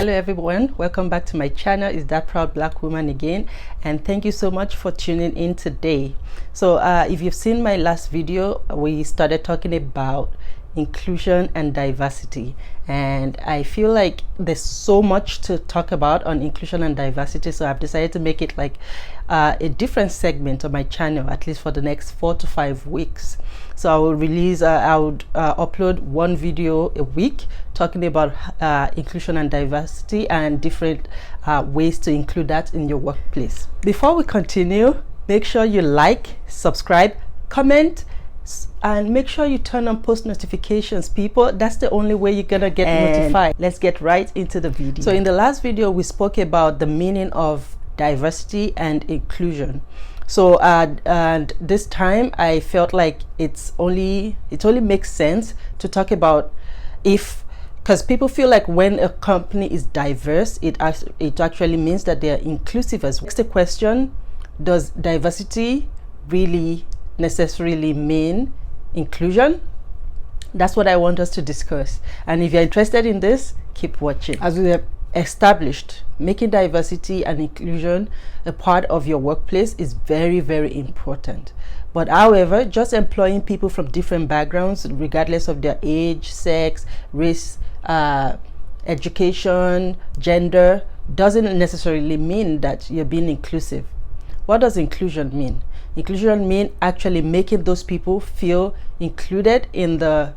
Hello everyone, welcome back to my channel. It's That Proud Black Woman again, and thank you so much for tuning in today. So if you've seen my last video, we started talking about inclusion and diversity, and I feel like there's so much to talk about on inclusion and diversity, so I've decided to make it like a different segment of my channel, at least for the next 4 to 5 weeks. So I will release I would upload one video a week talking about inclusion and diversity and different ways to include that in your workplace. Before we continue, make sure you like, subscribe, comment, and make sure you turn on post notifications, people. That's the only way you're gonna get notified. Let's get right into the video. So in the last video, we spoke about the meaning of diversity and inclusion. So and this time I felt like it only makes sense to talk about because people feel like when a company is diverse, it actually means that they are inclusive as well. Next question, does diversity really necessarily mean inclusion? That's what I want us to discuss, and if you're interested in this, keep watching. As we have established, making diversity and inclusion a part of your workplace is very, very important. But however, just employing people from different backgrounds, regardless of their age, sex, race, education, gender, doesn't necessarily mean that you're being inclusive. What does inclusion mean? Inclusion means actually making those people feel included in the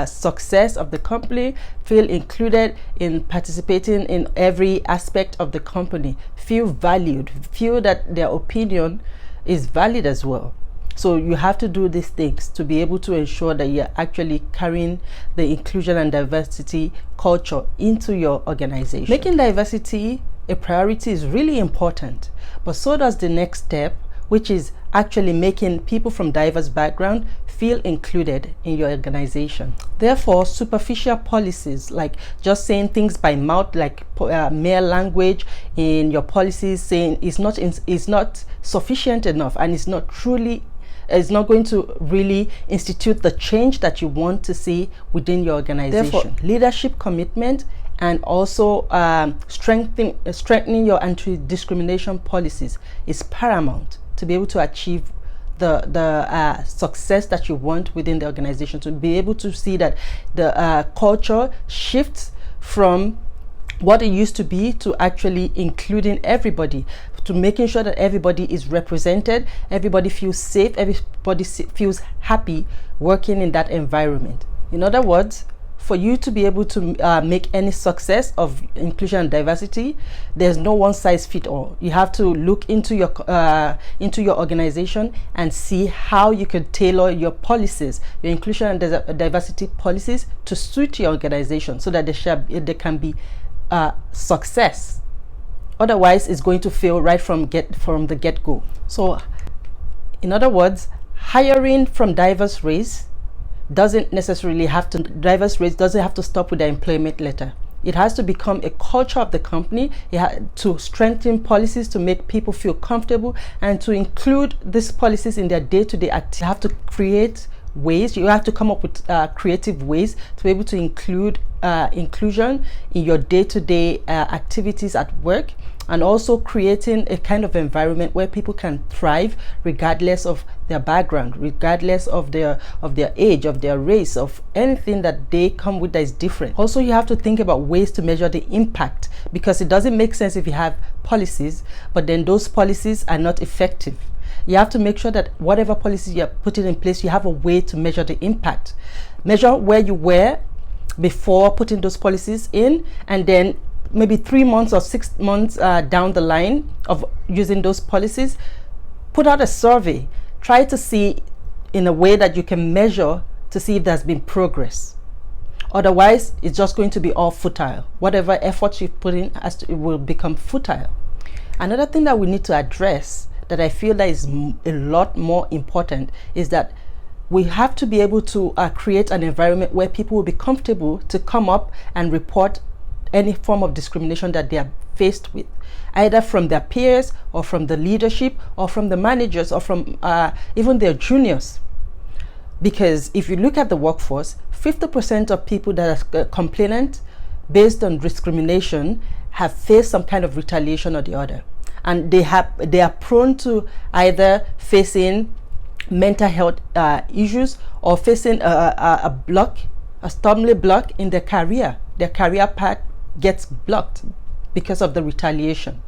success of the company, feel included in participating in every aspect of the company, feel valued, feel that their opinion is valid as well. So you have to do these things to be able to ensure that you're actually carrying the inclusion and diversity culture into your organization. Making diversity a priority is really important, but so does the next step, which is actually making people from diverse backgrounds feel included in your organization. Therefore, superficial policies like just saying things by mouth, like mere language in your policies, saying is not sufficient enough, and it's not going to really institute the change that you want to see within your organization. Therefore, leadership commitment and also strengthening your anti-discrimination policies is paramount to be able to achieve the success that you want within the organization, to be able to see that the culture shifts from what it used to be to actually including everybody, to making sure that everybody is represented, everybody feels safe, everybody feels happy working in that environment. In other words, for you to be able to make any success of inclusion and diversity, there's no one size fit all. You have to look into your organization and see how you can tailor your policies, your inclusion and diversity policies, to suit your organization so that there can be success. Otherwise, it's going to fail right from the get-go. So, in other words, hiring from diverse race doesn't have to stop with the employment letter. It has to become a culture of the company. You have to strengthen policies to make people feel comfortable and to include these policies in their day-to-day activities. You have to create ways, you have to come up with creative ways to be able to include inclusion in your day-to-day activities at work, and also creating a kind of environment where people can thrive regardless of their background, regardless of their age, of their race, of anything that they come with that is different. Also, you have to think about ways to measure the impact, because it doesn't make sense if you have policies but then those policies are not effective. You have to make sure that whatever policies you're putting in place, you have a way to measure the impact. Measure where you were before putting those policies in, and then maybe 3 months or 6 months down the line of using those policies, put out a survey. Try to see in a way that you can measure to see if there's been progress. Otherwise, it's just going to be all futile. Whatever effort you put in it will become futile. Another thing that we need to address, that I feel that is a lot more important, is that we have to be able to create an environment where people will be comfortable to come up and report any form of discrimination that they are faced with, either from their peers or from the leadership or from the managers or from even their juniors. Because if you look at the workforce, 50% of people that are complainant based on discrimination have faced some kind of retaliation or the other, and they are prone to either facing mental health issues or facing a stumbling block in their career. Their career path gets blocked because of the retaliation.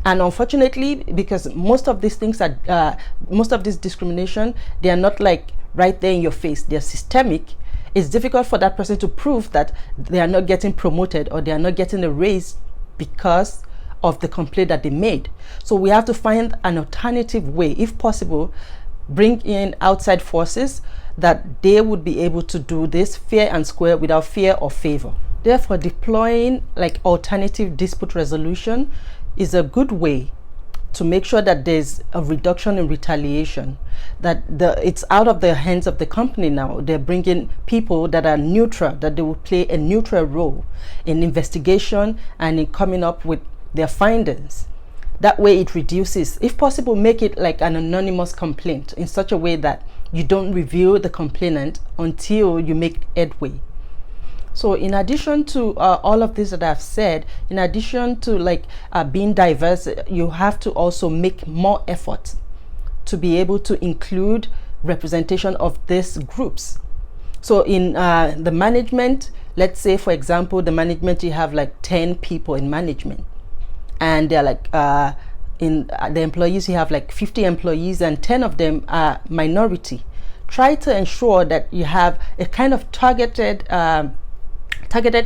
And unfortunately, because most of these things are most of this discrimination, they are not like right there in your face, they're systemic. It's difficult for that person to prove that they are not getting promoted or they are not getting a raise because of the complaint that they made. So we have to find an alternative way, if possible, bring in outside forces that they would be able to do this fair and square without fear or favor. Therefore, deploying like alternative dispute resolution is a good way to make sure that there's a reduction in retaliation, that it's out of the hands of the company now. They're bringing people that are neutral, that they will play a neutral role in investigation and in coming up with their findings. That way it reduces, if possible, make it like an anonymous complaint in such a way that you don't reveal the complainant until you make headway. So in addition to all of this that I've said, in addition to like being diverse, you have to also make more effort to be able to include representation of these groups. So in the management, let's say for example, the management, you have like 10 people in management, and they're like in the employees, you have like 50 employees and 10 of them are minority. Try to ensure that you have a kind of targeted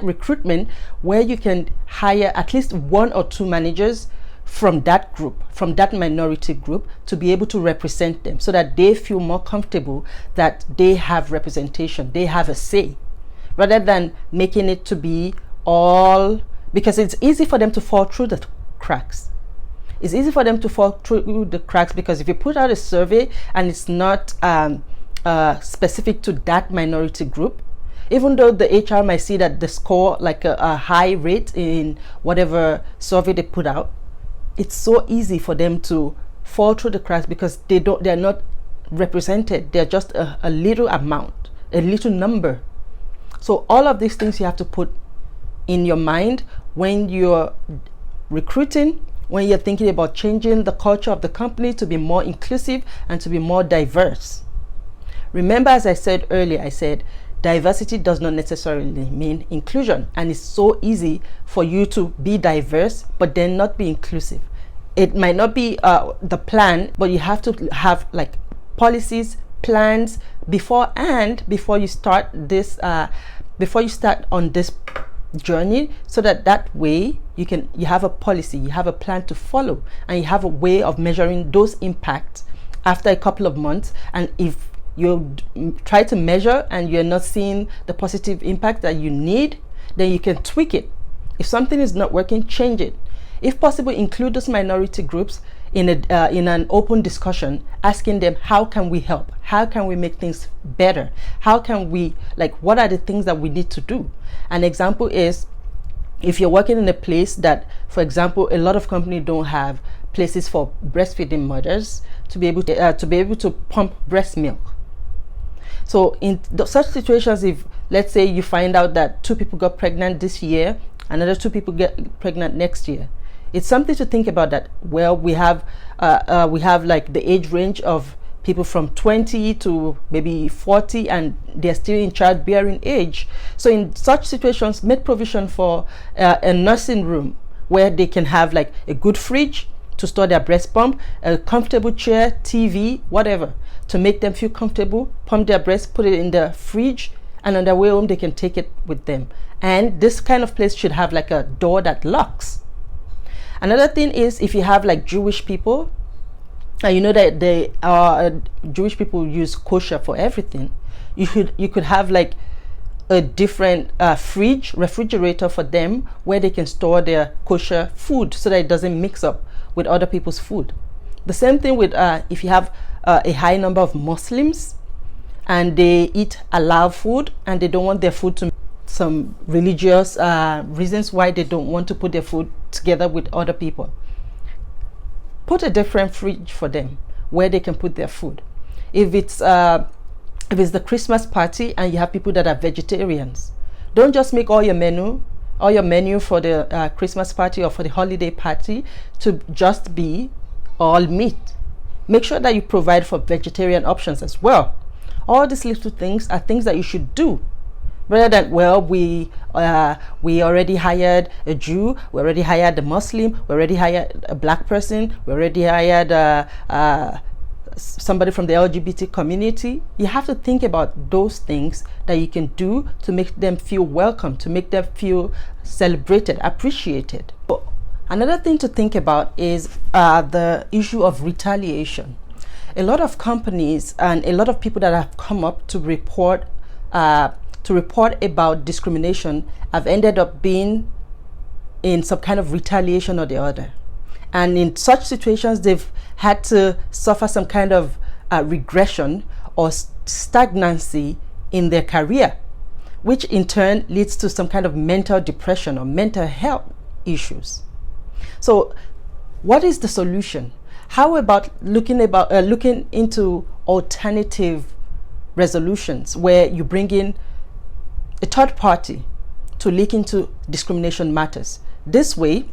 recruitment where you can hire at least 1 or 2 managers from that group, from that minority group, to be able to represent them so that they feel more comfortable that they have representation, they have a say, rather than making it to be all, because it's easy for them to fall through the cracks. It's easy for them to fall through the cracks because if you put out a survey and it's not specific to that minority group, even though the HR might see that they score like a high rate in whatever survey they put out, it's so easy for them to fall through the cracks because they're not represented. They're just a little amount, a little number. So all of these things you have to put in your mind when you're recruiting, when you're thinking about changing the culture of the company to be more inclusive and to be more diverse. Remember, as I said earlier, I said diversity does not necessarily mean inclusion, and it's so easy for you to be diverse but then not be inclusive. It might not be the plan, but you have to have like policies, plans before you start this before you start on this journey, so that way you have a policy, you have a plan to follow, and you have a way of measuring those impacts after a couple of months. And if you try to measure and you're not seeing the positive impact that you need, then you can tweak it. If something is not working, change it. If possible, include those minority groups in an open discussion, asking them, how can we help? How can we make things better? How can we, like, what are the things that we need to do? An example is, if you're working in a place that, for example, a lot of companies don't have places for breastfeeding mothers to be able to pump breast milk. So in such situations, if let's say you find out that 2 people got pregnant this year, another 2 people get pregnant next year, it's something to think about. That, well, we have like the age range of people from 20 to maybe 40, and they're still in childbearing age. So in such situations, make provision for a nursing room where they can have like a good fridge to store their breast pump, a comfortable chair, TV, whatever, to make them feel comfortable, pump their breast, put it in the fridge, and on their way home they can take it with them. And this kind of place should have like a door that locks. Another thing is, if you have like Jewish people, and you know that they are Jewish people use kosher for everything, you could have like a different refrigerator for them where they can store their kosher food so that it doesn't mix up with other people's food. The same thing with if you have a high number of Muslims and they eat halal food and they don't want their food to some religious reasons why they don't want to put their food together with other people. Put a different fridge for them where they can put their food. If it's the Christmas party and you have people that are vegetarians, don't just make all your menu or your menu for the Christmas party or for the holiday party to just be all meat. Make sure that you provide for vegetarian options as well. All these little things are things that you should do, rather than, well, we already hired a Jew, we already hired a Muslim, we already hired a black person, we already hired somebody from the LGBT community. You have to think about those things that you can do to make them feel welcome, to make them feel celebrated, appreciated. Another thing to think about is the issue of retaliation. A lot of companies and a lot of people that have come up to report about discrimination have ended up being in some kind of retaliation or the other. And in such situations, they've had to suffer some kind of regression or stagnancy in their career, which in turn leads to some kind of mental depression or mental health issues. So what is the solution? How about looking into alternative resolutions where you bring in a third party to look into discrimination matters? This way,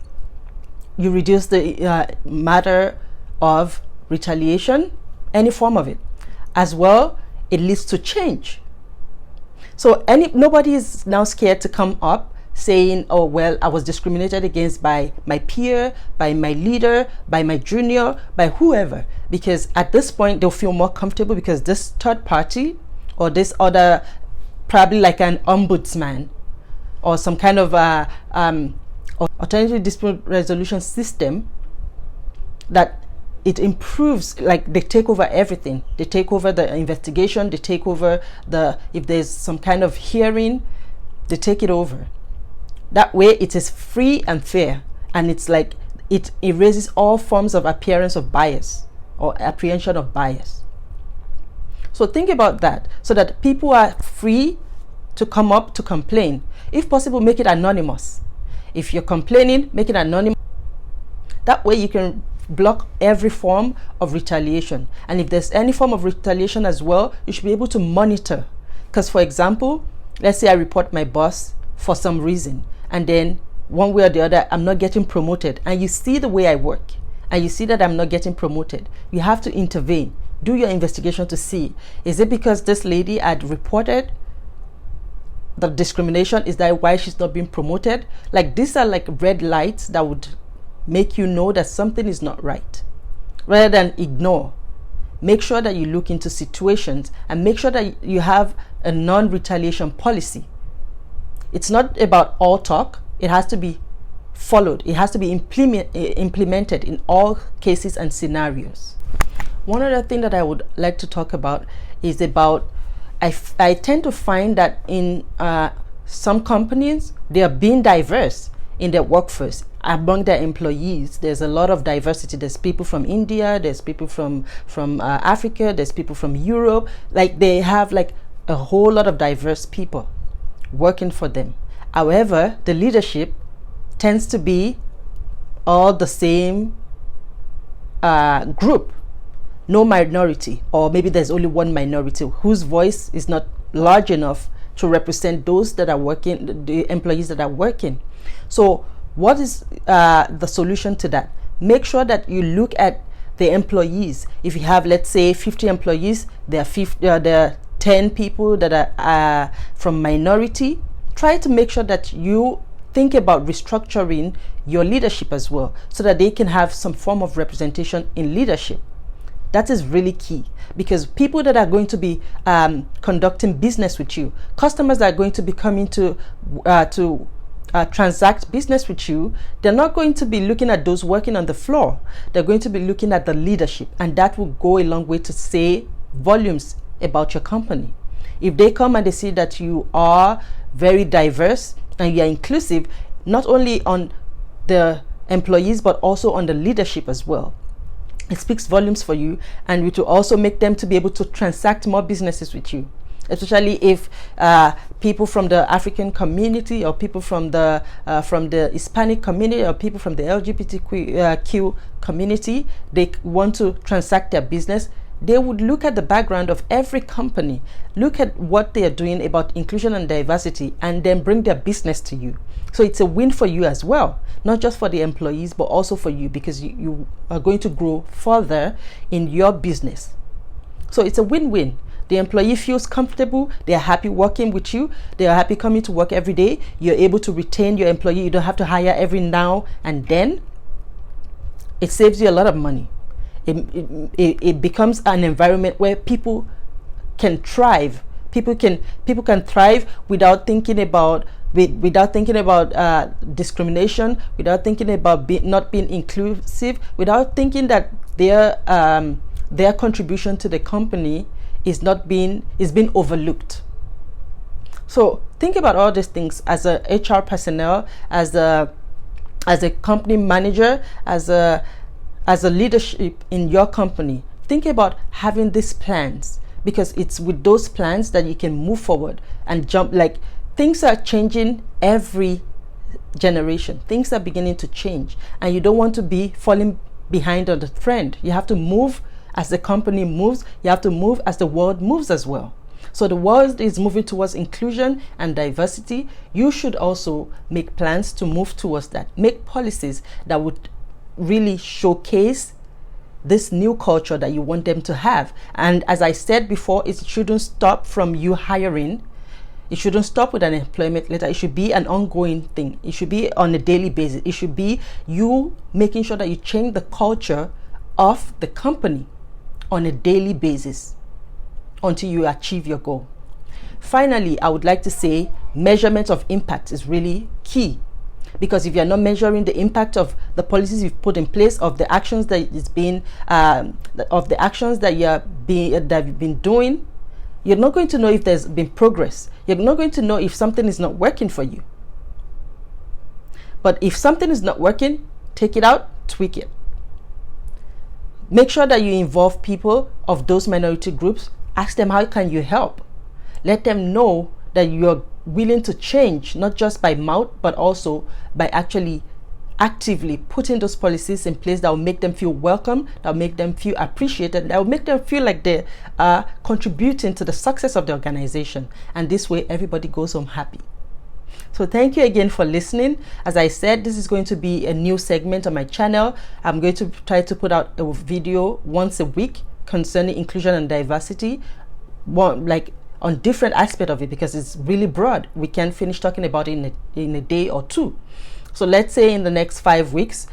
you reduce the matter of retaliation, any form of it. As well, it leads to change. So nobody is now scared to come up saying, oh, well, I was discriminated against by my peer, by my leader, by my junior, by whoever. Because at this point, they'll feel more comfortable because this third party or this other, probably like an ombudsman or some kind of alternative dispute resolution system, that it improves, like they take over everything. They take over the investigation, they take over if there's some kind of hearing, they take it over. That way it is free and fair, and it's like it erases all forms of appearance of bias or apprehension of bias. So think about that, so that people are free to come up to complain. If possible, make it anonymous. If you're complaining, make it anonymous. That way you can block every form of retaliation. And if there's any form of retaliation as well, you should be able to monitor. Because, for example, let's say I report my boss for some reason, and then one way or the other, I'm not getting promoted, and you see the way I work, and you see that I'm not getting promoted, you have to intervene. Do your investigation to see, is it because this lady had reported the discrimination? Is that why she's not being promoted? Like, these are like red lights that would make you know that something is not right. Rather than ignore, make sure that you look into situations and make sure that you have a non-retaliation policy. It's not about all talk. It has to be followed. It has to be implemented in all cases and scenarios. One other thing that I would like to talk about is about, I tend to find that in some companies, they are being diverse in their workforce. Among their employees, there's a lot of diversity. There's people from India, there's people from Africa, there's people from Europe. Like, they have like a whole lot of diverse people working for them. However, the leadership tends to be all the same group. No minority, or maybe there's only one minority whose voice is not large enough to represent those that are working, the employees that are working. So what is the solution to that? Make sure that you look at the employees. If you have, let's say, 50 employees, there are 10 people that are from minority. Try to make sure that you think about restructuring your leadership as well, so that they can have some form of representation in leadership. That is really key, because people that are going to be conducting business with you, customers that are going to be coming to transact business with you, they're not going to be looking at those working on the floor. They're going to be looking at the leadership, and that will go a long way to say volumes about your company. If they come and they see that you are very diverse and you are inclusive, not only on the employees but also on the leadership as well, it speaks volumes for you, and it will also make them to be able to transact more businesses with you, especially if people from the African community, or people from the Hispanic community, or people from the LGBTQ community, they want to transact their business. they would look at the background of every company, look at what they are doing about inclusion and diversity, and then bring their business to you. So it's a win for you as well, not just for the employees, but also for you, because you are going to grow further in your business. So it's a win-win. The employee feels comfortable, they are happy working with you, they are happy coming to work every day, you're able to retain your employee, you don't have to hire every now and then. It saves you a lot of money. It becomes an environment where people can thrive. People can thrive without thinking about discrimination, without thinking about not being inclusive, without thinking that their contribution to the company is being overlooked. So think about all these things as a HR personnel, as a company manager, as a leadership in your company. Think about having these plans, because it's with those plans that you can move forward and jump. Like, things are changing every generation. Things are beginning to change, and you don't want to be falling behind on the trend. You have to move as the company moves. You have to move as the world moves as well. So the world is moving towards inclusion and diversity. You should also make plans to move towards that. Make policies that would really showcase this new culture that you want them to have. And as I said before, it shouldn't stop from you hiring. It shouldn't stop with an employment letter. It should be an ongoing thing. It should be on a daily basis. It should be you making sure that you change the culture of the company on a daily basis until you achieve your goal. Finally, I would like to say measurement of impact is really key, because if you're not measuring the impact of the policies you've put in place, of the actions that you've been doing, you're not going to know if there's been progress. You're not going to know if something is not working for you. But if something is not working, take it out, tweak it. Make sure that you involve people of those minority groups. Ask them, how can you help? Let them know that you're willing to change, not just by mouth, but also by actually actively putting those policies in place that will make them feel welcome, that will make them feel appreciated, that will make them feel like they are contributing to the success of the organization. And this way, everybody goes home happy. So thank you again for listening. As I said, this is going to be a new segment on my channel. I'm going to try to put out a video once a week concerning inclusion and diversity, on different aspects of it, because it's really broad. We can't finish talking about it in a day or two. So let's say in the next 5 weeks,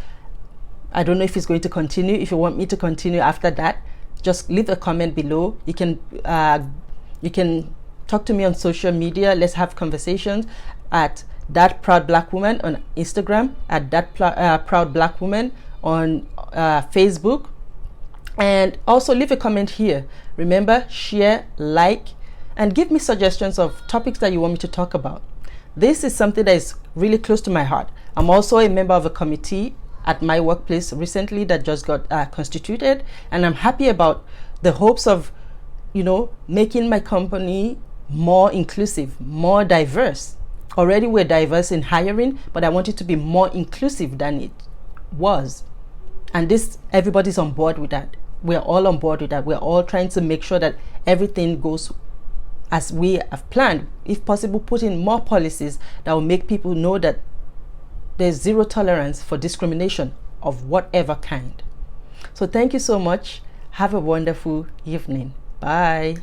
I don't know if it's going to continue. If you want me to continue after that, just leave a comment below. You can talk to me on social media. Let's have conversations at thatproudblackwoman on Instagram, at thatproudblackwoman on Facebook, and also leave a comment here. Remember, share, like, and give me suggestions of topics that you want me to talk about. This is something that is really close to my heart. I'm also a member of a committee at my workplace recently that just got constituted, and I'm happy about the hopes of, making my company more inclusive, more diverse. Already we're diverse in hiring, but I want it to be more inclusive than it was. And everybody's on board with that. We're all on board with that. We're all trying to make sure that everything goes as we have planned. If possible, put in more policies that will make people know that there's zero tolerance for discrimination of whatever kind. So thank you so much. Have a wonderful evening. Bye.